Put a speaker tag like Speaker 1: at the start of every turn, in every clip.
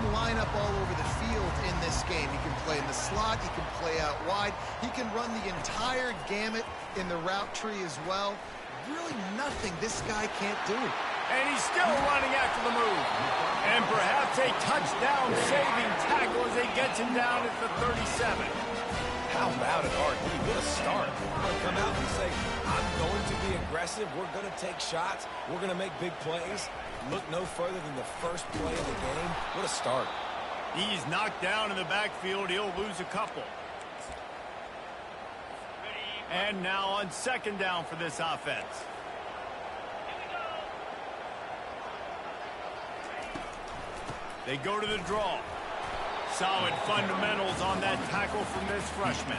Speaker 1: him line up all over the field in this game. He can play in the slot. He can play out wide. He can run the entire gamut in the route tree as well. Really nothing this guy can't do.
Speaker 2: And he's still running after the move. And perhaps a touchdown-saving tackle as he gets him down at the 37.
Speaker 3: How about it, RD? What a start. We're going to come out and say, I'm going to be aggressive. We're going to take shots. We're going to make big plays. Look no further than the first play of the game. What a start.
Speaker 2: He's knocked down in the backfield. He'll lose a couple. And now on second down for this offense. They go to the draw. Solid fundamentals on that tackle from this freshman.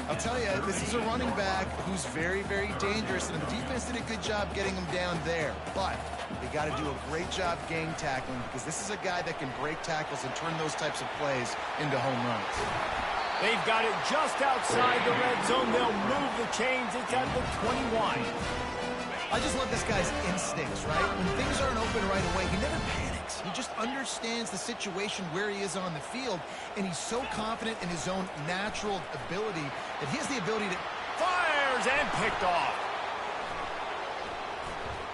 Speaker 1: I'll tell you, this is a running back who's very, very dangerous, and the defense did a good job getting him down there. But they got to do a great job game tackling, because this is a guy that can break tackles and turn those types of plays into home runs.
Speaker 2: They've got it just outside the red zone. They'll move the chains. It's at the 21.
Speaker 1: I just love this guy's instincts, right? When things aren't open right away, he never panics. He just understands the situation where he is on the field, and he's so confident in his own natural ability that he has the ability to...
Speaker 2: Fires and picked off.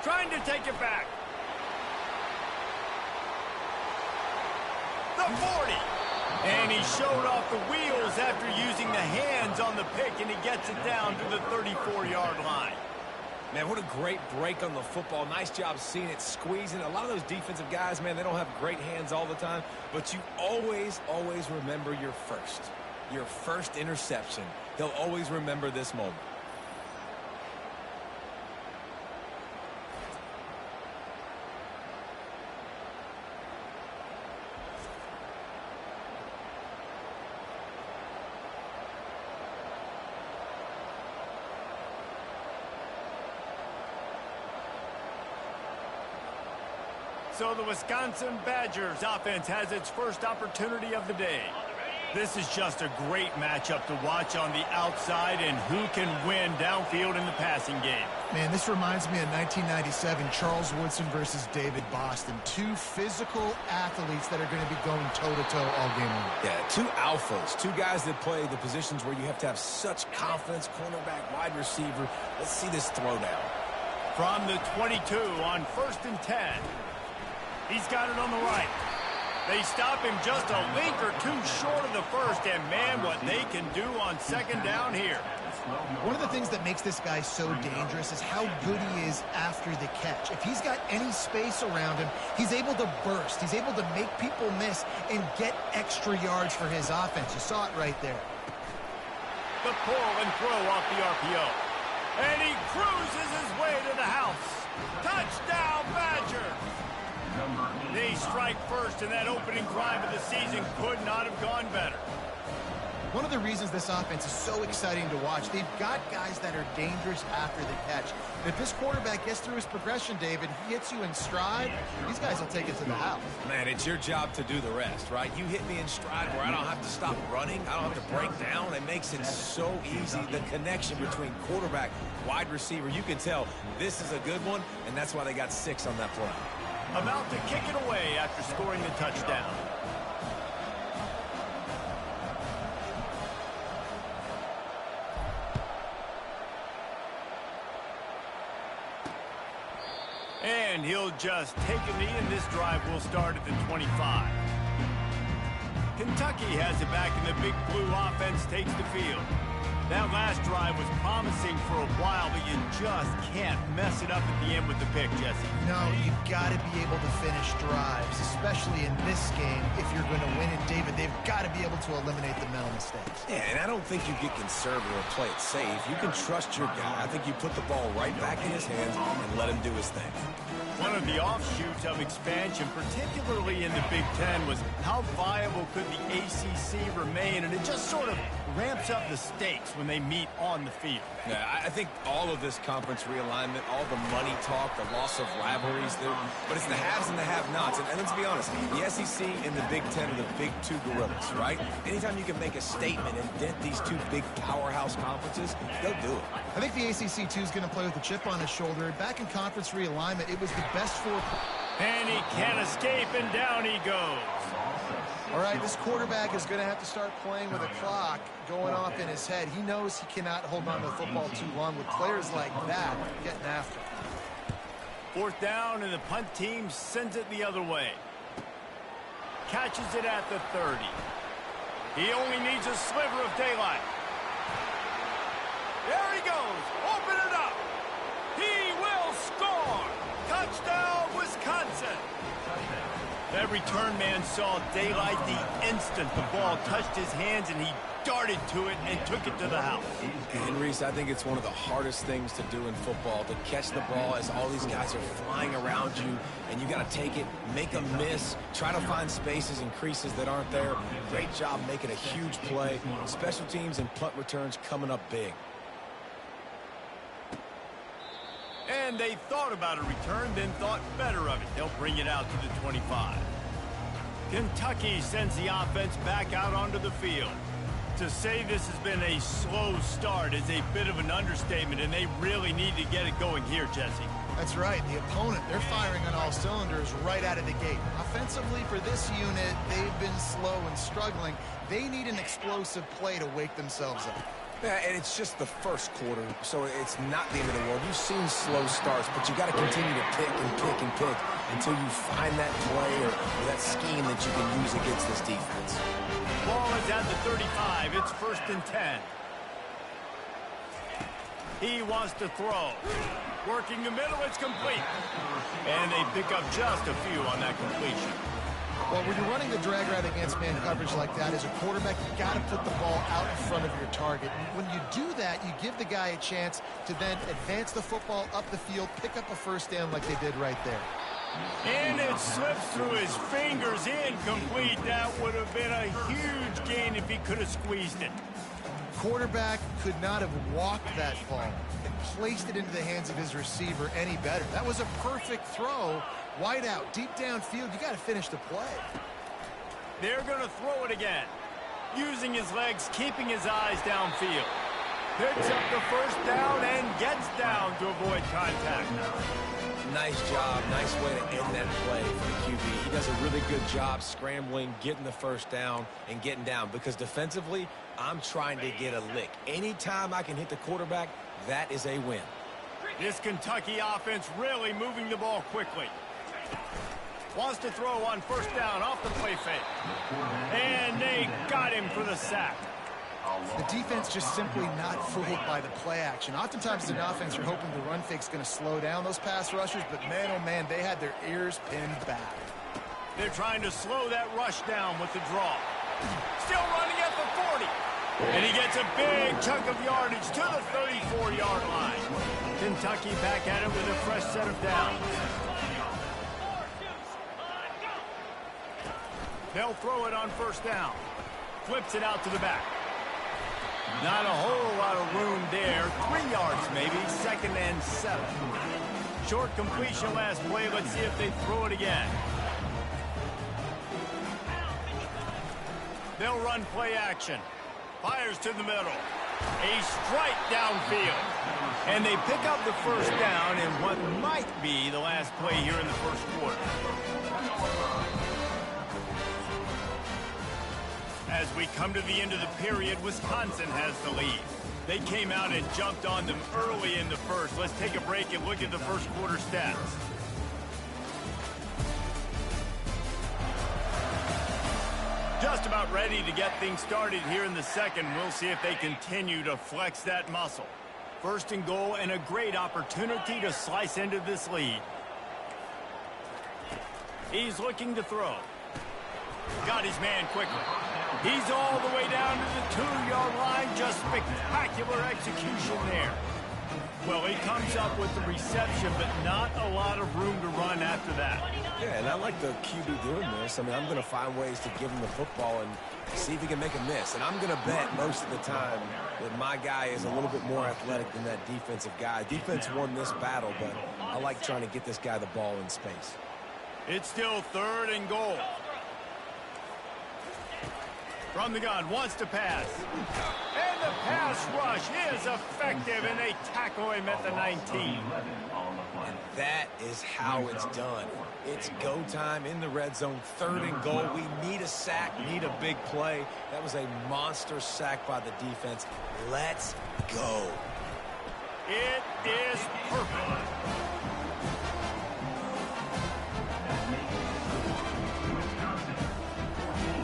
Speaker 2: Trying to take it back. The 40. And he showed off the wheels after using the hands on the pick, and he gets it down to the 34-yard line.
Speaker 3: Man, what a great break on the football. Nice job seeing it, squeezing. A lot of those defensive guys, man, they don't have great hands all the time, but you always, always remember your first interception. They'll always remember this moment.
Speaker 2: So the Wisconsin Badgers offense has its first opportunity of the day. This is just a great matchup to watch on the outside, and who can win downfield in the passing game.
Speaker 1: Man, this reminds me of 1997, Charles Woodson versus David Boston. Two physical athletes that are going to be going toe-to-toe all game long.
Speaker 3: Yeah, two alphas, two guys that play the positions where you have to have such confidence, cornerback, wide receiver. Let's see this throwdown.
Speaker 2: From the 22 on 1st and 10. He's got it on the right. They stop him just a link or two short of the first, and man, what they can do on second down here.
Speaker 1: One of the things that makes this guy so dangerous is how good he is after the catch. If he's got any space around him, he's able to burst. He's able to make people miss and get extra yards for his offense. You saw it right there.
Speaker 2: The pull and throw off the RPO. And he cruises his way to the house. Touchdown, Badger! They strike first, and that opening drive of the season could not have gone better.
Speaker 1: One of the reasons this offense is so exciting to watch, they've got guys that are dangerous after the catch. And if this quarterback gets through his progression, David, he hits you in stride, these guys will take it to the house.
Speaker 3: Man, it's your job to do the rest, right? You hit me in stride where I don't have to stop running. I don't have to break down. It makes it so easy. The connection between quarterback, wide receiver, you can tell this is a good one, and that's why they got 6 on that play.
Speaker 2: About to kick it away after scoring the touchdown. And he'll just take a knee, and this drive will start at the 25. Kentucky has it back, and the Big Blue offense takes the field. That last drive was promising for a while, but you just can't mess it up at the end with the pick, Jesse.
Speaker 1: No, you've got to be able to finish drives, especially in this game. If you're going to win it, David, they've got to be able to eliminate the mental mistakes.
Speaker 3: Yeah, and I don't think you get conservative or play it safe. You can trust your guy. I think you put the ball right back in his hands and let him do his thing.
Speaker 2: One of the offshoots of expansion, particularly in the Big Ten, was how viable could the ACC remain, and it just sort of ramps up the stakes when they meet on the field.
Speaker 3: Yeah, I think all of this conference realignment, all the money talk, the loss of rivalries, but it's the haves and the have-nots. And let's be honest, the SEC and the Big Ten are the big two gorillas, right? Anytime you can make a statement and dent these two big powerhouse conferences, go do it.
Speaker 1: I think the ACC, too, is going to play with a chip on his shoulder. Back in conference realignment, it was the best 4.
Speaker 2: And he can't escape, and down he goes.
Speaker 1: All right, this quarterback is going to have to start playing with a clock going off in his head. He knows he cannot hold on to the football too long with players like that getting after him.
Speaker 2: 4th down, and the punt team sends it the other way. Catches it at the 30. He only needs a sliver of daylight. There he goes. Open it up. He will score. Touchdown, Wisconsin. That return man saw daylight the instant the ball touched his hands, and he darted to it and took it to the house.
Speaker 3: And Reese, I think it's one of the hardest things to do in football, to catch the ball as all these guys are flying around you, and you got to take it, make a miss, try to find spaces and creases that aren't there. Great job making a huge play. Special teams and punt returns coming up big.
Speaker 2: And they thought about a return, then thought better of it. They'll bring it out to the 25. Kentucky sends the offense back out onto the field. To say this has been a slow start is a bit of an understatement, and they really need to get it going here, Jesse.
Speaker 1: That's right. The opponent, they're firing on all cylinders right out of the gate. Offensively, for this unit, they've been slow and struggling. They need an explosive play to wake themselves up.
Speaker 3: Yeah, and it's just the first quarter, so it's not the end of the world. You've seen slow starts, but you got to continue to pick and pick and pick until you find that play or that scheme that you can use against this defense.
Speaker 2: Ball is at the 35. It's 1st and 10. He wants to throw. Working the middle, it's complete. And they pick up just a few on that completion.
Speaker 1: Well, when you're running the drag route against man coverage like that, as a quarterback, you got to put the ball out in front of your target. When you do that, you give the guy a chance to then advance the football up the field, pick up a 1st down like they did right there.
Speaker 2: And it slips through his fingers, incomplete. That would have been a huge gain if he could have squeezed it.
Speaker 1: Quarterback could not have walked that ball and placed it into the hands of his receiver any better. That was a perfect throw. Wide out, deep downfield, you got to finish the play.
Speaker 2: They're going to throw it again. Using his legs, keeping his eyes downfield. Picks up the 1st down and gets down to avoid contact.
Speaker 3: Nice job. Nice way to end that play for the QB. He does a really good job scrambling, getting the 1st down, and getting down. Because defensively, I'm trying to get a lick. Anytime I can hit the quarterback, that is a win.
Speaker 2: This Kentucky offense really moving the ball quickly. Wants to throw on 1st down off the play fake. And they got him for the sack.
Speaker 1: The defense just simply not fooled by the play action. Oftentimes as an offense, you're hoping the run fake's going to slow down those pass rushers, but man, oh man, they had their ears pinned back.
Speaker 2: They're trying to slow that rush down with the draw. Still running at the 40. And he gets a big chunk of yardage to the 34-yard line. Kentucky back at it with a fresh set of downs. They'll throw it on 1st down. Flips it out to the back. Not a whole lot of room there. 3 yards maybe. 2nd and 7. Short completion last play. Let's see if they throw it again. They'll run play action. Fires to the middle. A strike downfield. And they pick up the 1st down in what might be the last play here in the 1st quarter. As we come to the end of the period, Wisconsin has the lead. They came out and jumped on them early in the 1st. Let's take a break and look at the 1st quarter stats. Just about ready to get things started here in the 2nd. We'll see if they continue to flex that muscle. 1st and goal, and a great opportunity to slice into this lead. He's looking to throw. Got his man quickly. He's all the way down to the 2-yard line. Just spectacular execution there. Well, he comes up with the reception, but not a lot of room to run after that.
Speaker 3: Yeah, and I like the QB doing this. I mean, I'm going to find ways to give him the football and see if he can make a miss. And I'm going to bet most of the time that my guy is a little bit more athletic than that defensive guy. Defense won this battle, but I like trying to get this guy the ball in space.
Speaker 2: It's still 3rd and goal. From the gun, wants to pass. And the pass rush is effective, and they tackle him at the 19.
Speaker 3: And That is how it's done. It's go time in the red zone, 3rd and goal. We need a sack, need a big play. That was a monster sack by the defense. Let's go.
Speaker 2: It is perfect.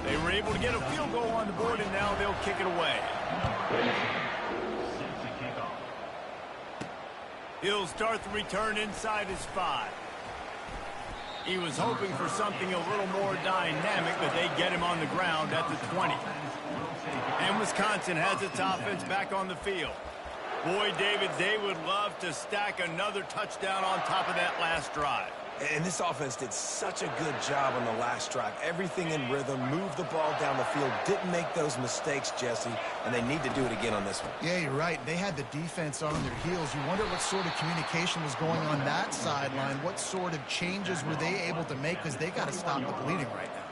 Speaker 2: They were able to get a field goal on the board, and now they'll kick it away. He'll start the return inside his 5. He was hoping for something a little more dynamic, but they get him on the ground at the 20. And Wisconsin has its offense back on the field. Boy, David, they would love to stack another touchdown on top of that last drive.
Speaker 3: And this offense did such a good job on the last drive. Everything in rhythm, moved the ball down the field, didn't make those mistakes, Jesse, and they need to do it again on this one.
Speaker 1: Yeah, you're right. They had the defense on their heels. You wonder what sort of communication was going on that sideline. What sort of changes were they able to make, because they got to stop the bleeding right now.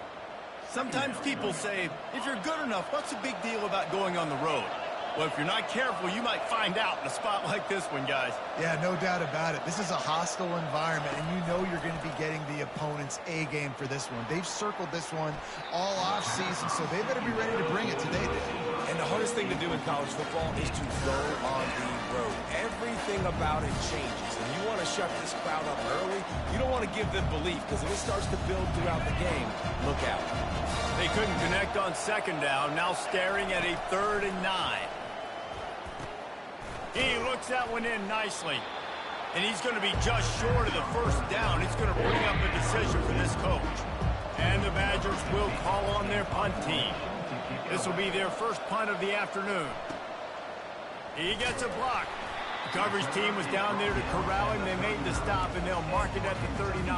Speaker 2: Sometimes people say, if you're good enough, what's the big deal about going on the road? Well, if you're not careful, you might find out in a spot like this one, guys.
Speaker 1: Yeah, no doubt about it. This is a hostile environment, and you know you're going to be getting the opponent's A-game for this one. They've circled this one all offseason, so they better be ready to bring it today, Dave.
Speaker 3: And the hardest thing to do in college football is to go on the road. Everything about it changes, and you want to shut this crowd up early. You don't want to give them belief, because if it starts to build throughout the game, look out.
Speaker 2: They couldn't connect on 2nd down, now staring at a 3rd and 9. He looks that one in nicely. And he's going to be just short of the 1st down. It's going to bring up a decision for this coach. And the Badgers will call on their punt team. This will be their first punt of the afternoon. He gets a block. The coverage team was down there to corral him. They made the stop, and they'll mark it at the 39.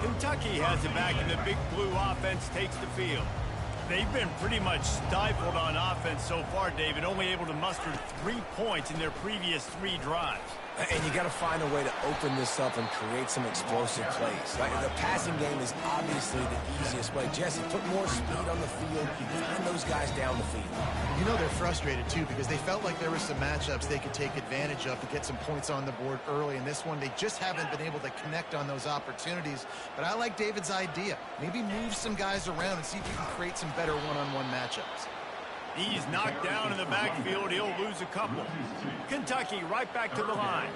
Speaker 2: Kentucky has it back, and the Big Blue offense takes the field. They've been pretty much stifled on offense so far, David, only able to muster 3 points in their previous 3 drives.
Speaker 3: And you got to find a way to open this up and create some explosive plays. Like, the passing game is obviously the easiest way. Jesse, put more speed on the field, find those guys down the field.
Speaker 1: You know they're frustrated, too, because they felt like there were some matchups they could take advantage of to get some points on the board early. In this one, they just haven't been able to connect on those opportunities. But I like David's idea. Maybe move some guys around and see if you can create some better one-on-one matchups.
Speaker 2: He's knocked down in the backfield. He'll lose a couple. Kentucky right back to the line.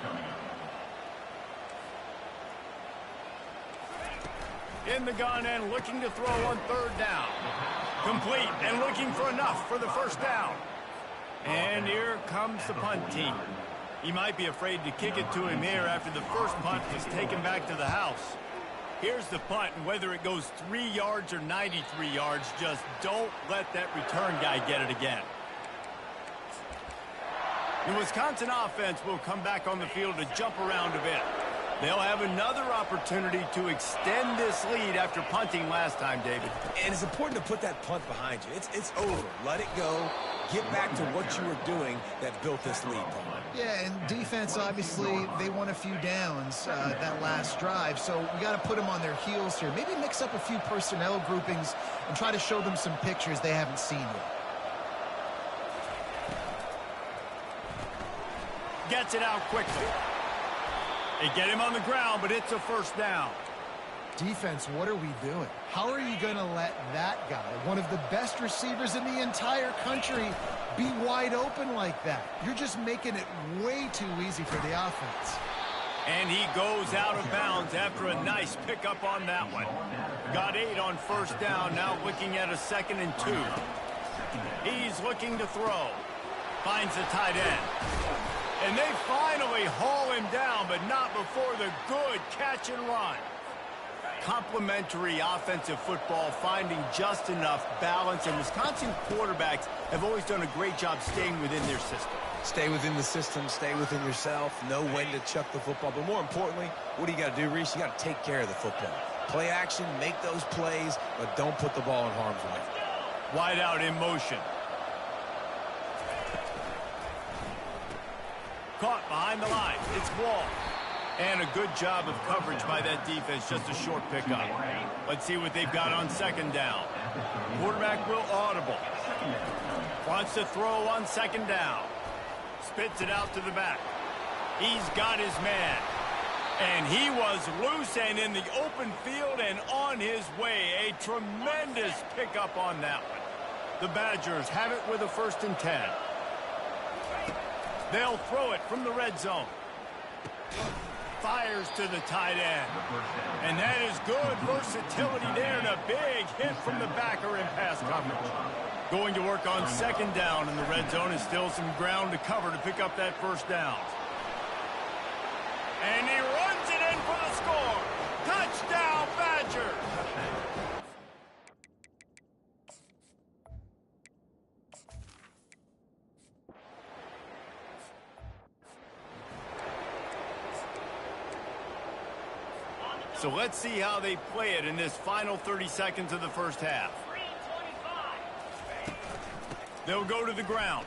Speaker 2: In the gun and looking to throw on 3rd down. Complete and looking for enough for the 1st down. And here comes the punt team. He might be afraid to kick it to him here after the first punt was taken back to the house. Here's the punt, and whether it goes 3 yards or 93 yards, just don't let that return guy get it again. The Wisconsin offense will come back on the field to jump around a bit. They'll have another opportunity to extend this lead after punting last time, David.
Speaker 3: And it's important to put that punt behind you. It's over. Let it go. Get back to what you were doing that built this lead, Paul.
Speaker 1: Yeah, and defense, obviously, they won a few downs that last drive, so we got to put them on their heels here. Maybe mix up a few personnel groupings and try to show them some pictures they haven't seen yet.
Speaker 2: Gets it out quickly. They get him on the ground, but it's a 1st down.
Speaker 1: Defense, what are we doing? How are you going to let that guy, one of the best receivers in the entire country, be wide open like that? You're just making it way too easy for the offense.
Speaker 2: And he goes out of bounds after a nice pickup on that one. Got 8 on 1st down, now looking at a 2nd and 2. He's looking to throw. Finds the tight end. And they finally haul him down, but not before the good catch and run. Complementary offensive football, finding just enough balance, and Wisconsin quarterbacks have always done a great job staying within their system.
Speaker 3: Stay within the system, stay within yourself, know when to chuck the football. But more importantly, what do you got to do, Reese? You got to take care of the football. Play action, make those plays, but don't put the ball in harm's way.
Speaker 2: Wide out in motion. Caught behind the line. It's Wall. And a good job of coverage by that defense. Just a short pickup. Let's see what they've got on 2nd down. Quarterback will audible. Wants to throw on 2nd down. Spits it out to the back. He's got his man. And he was loose and in the open field and on his way. A tremendous pickup on that one. The Badgers have it with a 1st and 10. They'll throw it from the red zone. Fires to the tight end. And that is good versatility there and a big hit from the backer in pass coverage. Going to work on 2nd down in the red zone is still some ground to cover to pick up that 1st down. And he runs it in for the score. Touchdown, Badger. So let's see how they play it in this final 30 seconds of the 1st half. They'll go to the ground.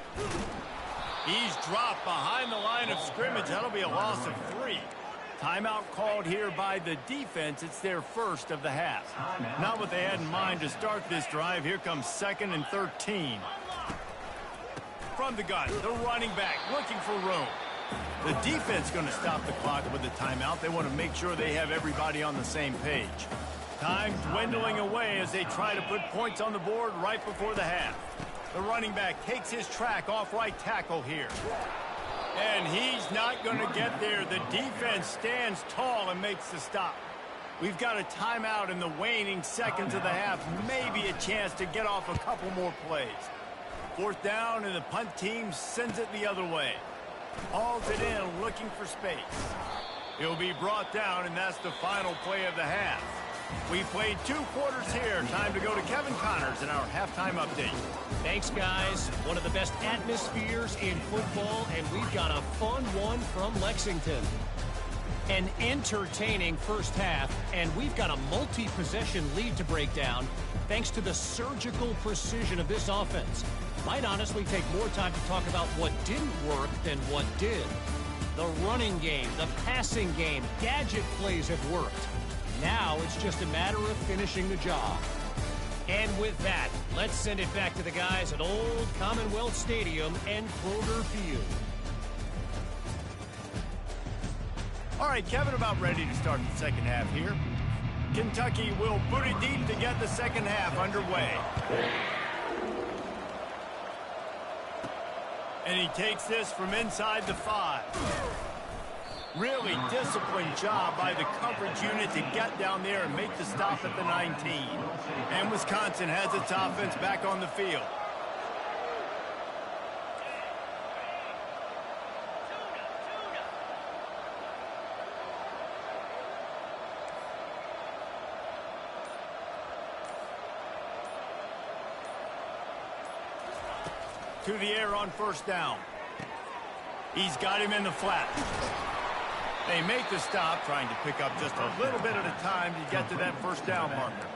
Speaker 2: He's dropped behind the line of scrimmage. That'll be a loss of 3. Timeout called here by the defense. It's their 1st of the half. Not what they had in mind to start this drive. Here comes 2nd and 13. From the gun, the running back looking for room. The defense going to stop the clock with the timeout. They want to make sure they have everybody on the same page. Time dwindling away as they try to put points on the board right before the half. The running back takes his track off right tackle here. And he's not going to get there. The defense stands tall and makes the stop. We've got a timeout in the waning seconds of the half. Maybe a chance to get off a couple more plays. 4th down and the punt team sends it the other way. Hauls it in, looking for space. He'll be brought down, and that's the final play of the half. We played 2 quarters here. Time to go to Kevin Connors in our halftime update.
Speaker 4: Thanks, guys. One of the best atmospheres in football, and we've got a fun one from Lexington. An entertaining 1st half, and we've got a multi-possession lead to break down thanks to the surgical precision of this offense. Might honestly take more time to talk about what didn't work than what did. The running game, the passing game, gadget plays have worked. Now it's just a matter of finishing the job. And with that, let's send it back to the guys at Old Commonwealth Stadium and Kroger Field.
Speaker 2: All right, Kevin, about ready to start the 2nd half here. Kentucky will boot it deep to get the 2nd half underway. And he takes this from inside the 5. Really disciplined job by the coverage unit to get down there and make the stop at the 19. And Wisconsin has its offense back on the field. To the air on 1st down. He's got him in the flat. They make the stop, trying to pick up just a little bit at a time to get to that 1st down marker.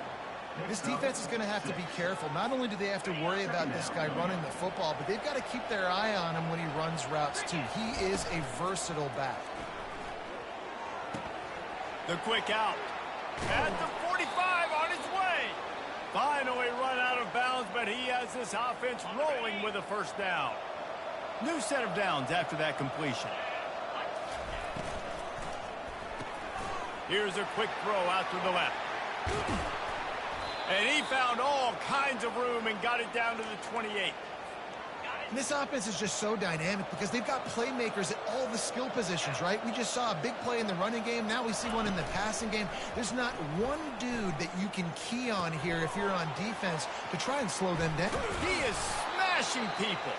Speaker 1: This defense is going to have to be careful. Not only do they have to worry about this guy running the football, but they've got to keep their eye on him when he runs routes too. He is a versatile back.
Speaker 2: The quick out. At the 45 on his way. Finally run out of bounds, but he has this offense rolling with a 1st down. New set of downs after that completion. Here's a quick throw out to the left. And he found all kinds of room and got it down to the 28.
Speaker 1: And this offense is just so dynamic because they've got playmakers at all the skill positions, right? We just saw a big play in the running game. Now we see one in the passing game. There's not one dude that you can key on here if you're on defense to try and slow them down.
Speaker 2: He is smashing people.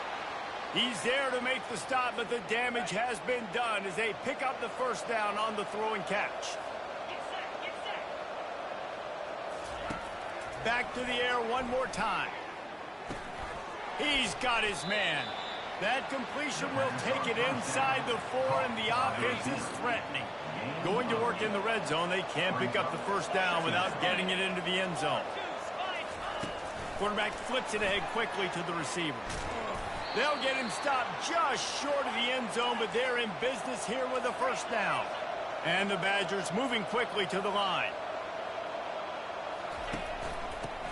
Speaker 2: He's there to make the stop, but the damage has been done as they pick up the 1st down on the throw and catch. Back to the air one more time. He's got his man. That completion will take it inside the 4, and the offense is threatening. Going to work in the red zone, they can't pick up the 1st down without getting it into the end zone. Quarterback flips it ahead quickly to the receiver. They'll get him stopped just short of the end zone, but they're in business here with a 1st down. And the Badgers moving quickly to the line.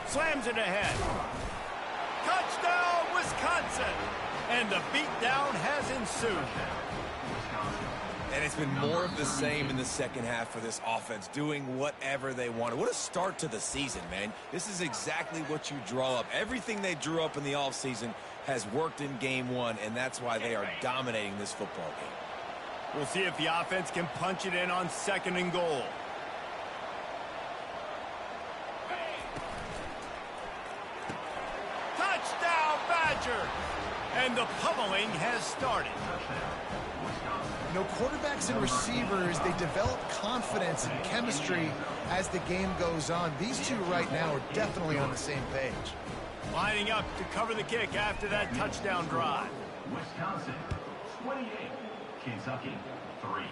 Speaker 2: Slams it ahead. Touchdown, Wisconsin! And the beatdown has ensued.
Speaker 3: And it's been more of the same in the second half for this offense, doing whatever they wanted. What a start to the season, man. This is exactly what you draw up. Everything they drew up in the offseason has worked in game one, and that's why they are dominating this football game.
Speaker 2: We'll see if the offense can punch it in on 2nd and goal. Touchdown, Badger! And the pummeling has started.
Speaker 1: You know, quarterbacks and receivers, they develop confidence and chemistry as the game goes on. These two right now are definitely on the same page.
Speaker 2: Lining up to cover the kick after that touchdown drive.
Speaker 5: Wisconsin, 28. Kentucky, 3.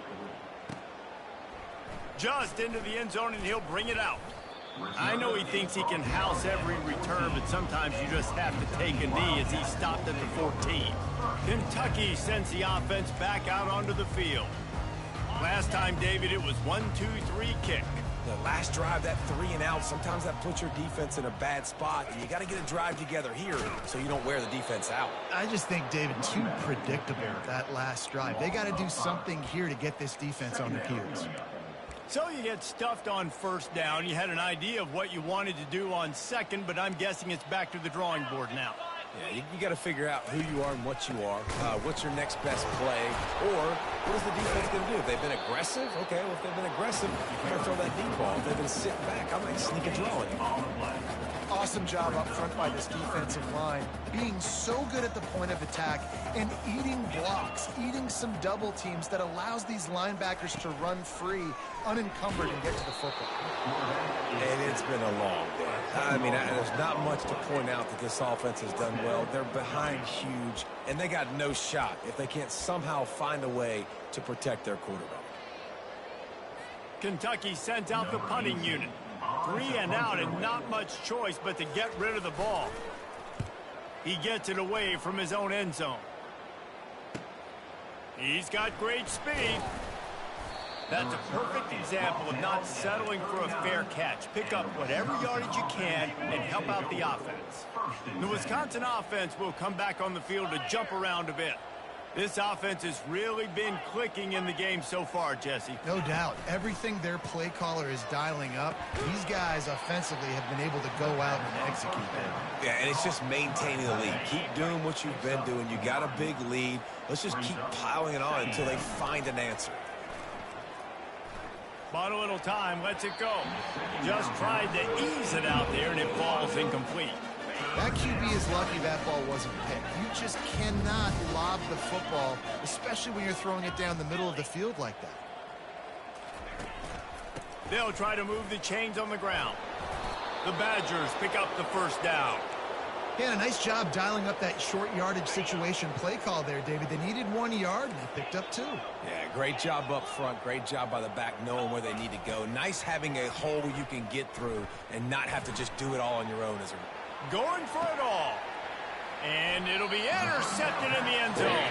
Speaker 2: Just into the end zone, and he'll bring it out. I know he thinks he can house every return, but sometimes you just have to take a knee as he stopped at the 14. Kentucky sends the offense back out onto the field. Last time, David, it was 1-2-3 kick.
Speaker 3: The last drive, that 3 and out, sometimes that puts your defense in a bad spot, and you got to get a drive together here so you don't wear the defense out.
Speaker 1: I just think, David, too predictable, that last drive. They got to do something here to get this defense on their heels.
Speaker 2: So you get stuffed on 1st down. You had an idea of what you wanted to do on 2nd, but I'm guessing it's back to the drawing board now.
Speaker 3: Yeah, you got to figure out who you are and what you are. What's your next best play? Or what is the defense going to do? If they've been aggressive, okay, well, if they've been aggressive, you got to throw that deep ball. If they've been sitting back, I might sneak a draw in.
Speaker 1: Awesome job up front by this defensive line, being so good at the point of attack and eating blocks, eating some double teams that allows these linebackers to run free, unencumbered, and get to the football.
Speaker 3: And it's been a long day. I mean, there's not much to point out that this offense has done well. They're behind huge, and they got no shot if they can't somehow find a way to protect their quarterback.
Speaker 2: Kentucky sent out the punting unit. 3 and out and not much choice but to get rid of the ball. He gets it away from his own end zone. He's got great speed. That's a perfect example of not settling for a fair catch. Pick up whatever yardage you can and help out the offense. The Wisconsin offense will come back on the field to jump around a bit. This offense has really been clicking in the game so far, Jesse.
Speaker 1: No doubt. Everything their play caller is dialing up, these guys offensively have been able to go out and execute that.
Speaker 3: Yeah, and it's just maintaining the lead. Keep doing what you've been doing. You got a big lead. Let's just keep piling it on until they find an answer.
Speaker 2: Bought a little time, lets it go. Just tried to ease it out there, and it falls incomplete.
Speaker 1: That QB is lucky that ball wasn't picked. You just cannot lob the football, especially when you're throwing it down the middle of the field like that.
Speaker 2: They'll try to move the chains on the ground. The Badgers pick up the 1st down.
Speaker 1: Yeah, a nice job dialing up that short yardage situation play call there, David. They needed 1 yard, and they picked up 2.
Speaker 3: Yeah, great job up front. Great job by the back knowing where they need to go. Nice having a hole you can get through and not have to just do it all on your own as a
Speaker 2: going for it all. And it'll be intercepted in the end zone.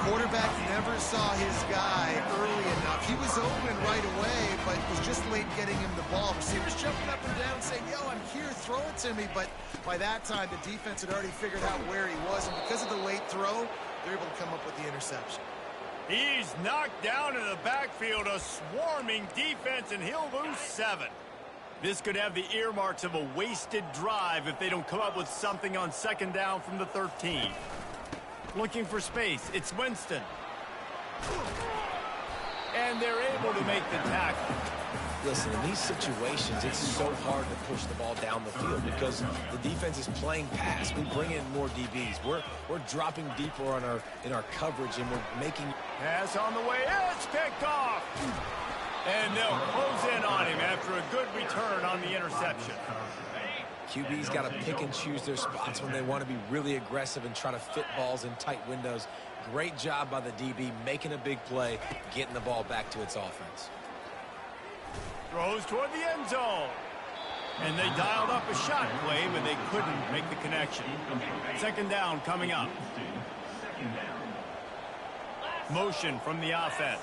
Speaker 1: Quarterback never saw his guy early enough. He was open right away, but was just late getting him the ball. Receivers jumping up and down saying, yo, I'm here, throw it to me. But by that time, the defense had already figured out where he was. And because of the late throw, they're able to come up with the interception.
Speaker 2: He's knocked down in the backfield, a swarming defense, and he'll lose 7. This could have the earmarks of a wasted drive if they don't come up with something on 2nd down from the 13. Looking for space. It's Winston. And they're able to make the tackle.
Speaker 3: Listen, in these situations, it's so hard to push the ball down the field because the defense is playing pass. We bring in more DBs. We're dropping deeper on in our coverage, and we're making...
Speaker 2: Pass on the way. It's picked off. And they'll close in on him after a good return on the interception.
Speaker 3: QB's got to pick and choose their spots when they want to be really aggressive and try to fit balls in tight windows. Great job by the DB making a big play, getting the ball back to its offense.
Speaker 2: Throws toward the end zone. And they dialed up a shot play, but they couldn't make the connection. 2nd down coming up. Motion from the offense.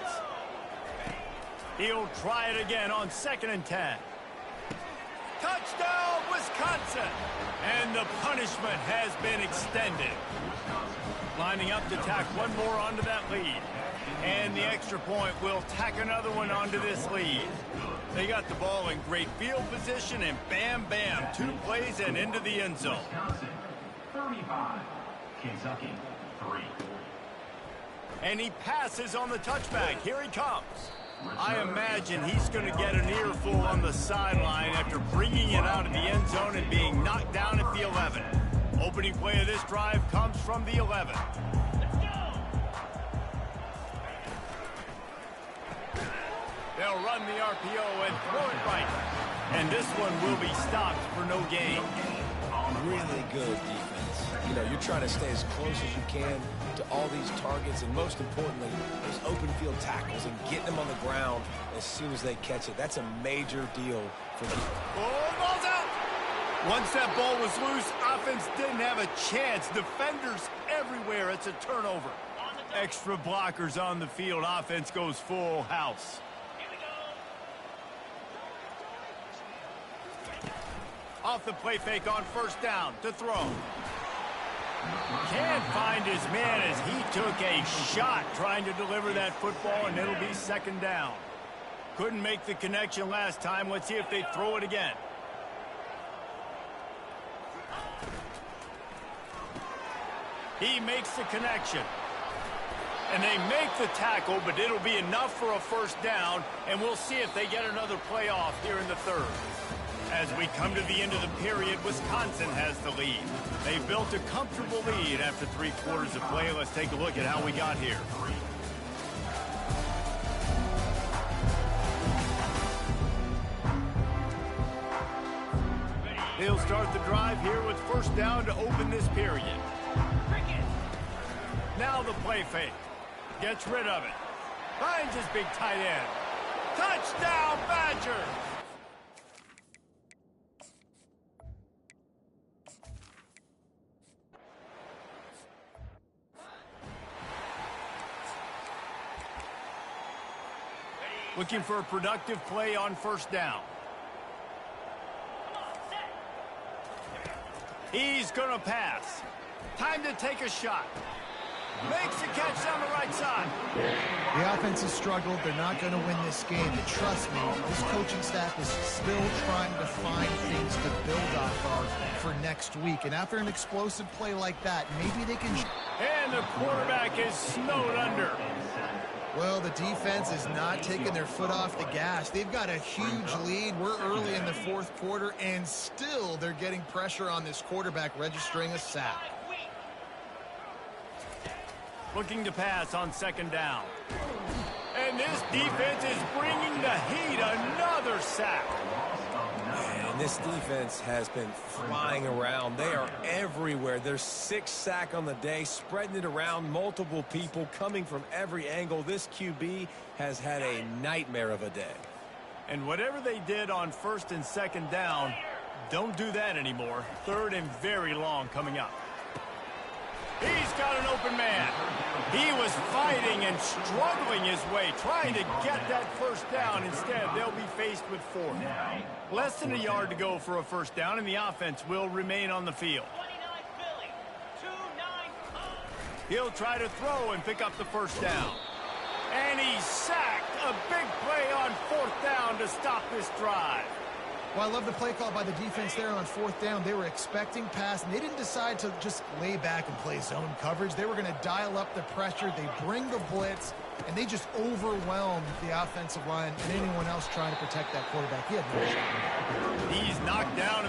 Speaker 2: He'll try it again on 2nd and 10. Touchdown, Wisconsin! Wisconsin. And the punishment has been extended. Lining up to tack one more onto that lead. And the extra point will tack another one onto this lead. They got the ball in great field position, and bam, bam, 2 plays and into the end zone.
Speaker 5: Wisconsin, 35. Kentucky, 3.
Speaker 2: And he passes on the touchback. Here he comes. I imagine he's going to get an earful on the sideline after bringing it out of the end zone and being knocked down at the 11. Opening play of this drive comes from the 11. They'll run the RPO and throw it right. And this one will be stopped for no gain.
Speaker 3: Really good defense. You know, you're trying to stay as close as you can to all these targets, and most importantly, those open field tackles and getting them on the ground as soon as they catch it. That's a major deal for them.
Speaker 2: Oh, ball's out! Once that ball was loose, offense didn't have a chance. Defenders everywhere. It's a turnover. Extra blockers on the field. Offense goes full house. Off the play fake on first down to throw. Can't find his man as he took a shot trying to deliver that football, and it'll be second down. Couldn't make the connection last time. Let's see if they throw it again. He makes the connection. And they make the tackle, but it'll be enough for a first down, and we'll see if they get another play off here in the third. As we come to the end of the period, Wisconsin has the lead. They built a comfortable lead after 3 quarters of play. Let's take a look at how we got here. He'll start the drive here with first down to open this period. Now the play fake. Gets rid of it. Finds his big tight end. Touchdown, Badger! Looking for a productive play on first down. He's going to pass. Time to take a shot. Makes the catch down the right side.
Speaker 1: The offense has struggled. They're not going to win this game. And trust me, this coaching staff is still trying to find things to build off of for next week. And after an explosive play like that, maybe they can...
Speaker 2: And the quarterback is snowed under.
Speaker 1: Well, the defense is not taking their foot off the gas. They've got a huge lead. We're early in the 4th quarter, and still they're getting pressure on this quarterback, registering a sack.
Speaker 2: Looking to pass on second down. And this defense is bringing the heat. Another sack.
Speaker 3: And this defense has been flying around. They are everywhere. There's 6 sacks on the day, spreading it around, multiple people coming from every angle. This QB has had a nightmare of a day.
Speaker 2: And whatever they did on first and second down, don't do that anymore. Third and very long coming up. He's got an open man. He was fighting and struggling his way, trying to get that first down. Instead, they'll be faced with 4th. Less than a yard to go for a first down, and the offense will remain on the field. He'll try to throw and pick up the first down. And he's sacked. A big play on 4th down to stop this drive.
Speaker 1: Well, I love the play call by the defense there on 4th down. They were expecting pass, and they didn't decide to just lay back and play zone coverage. They were going to dial up the pressure. They bring the blitz, and they just overwhelmed the offensive line and anyone else trying to protect that quarterback. He had no shot.
Speaker 2: He's knocked down in the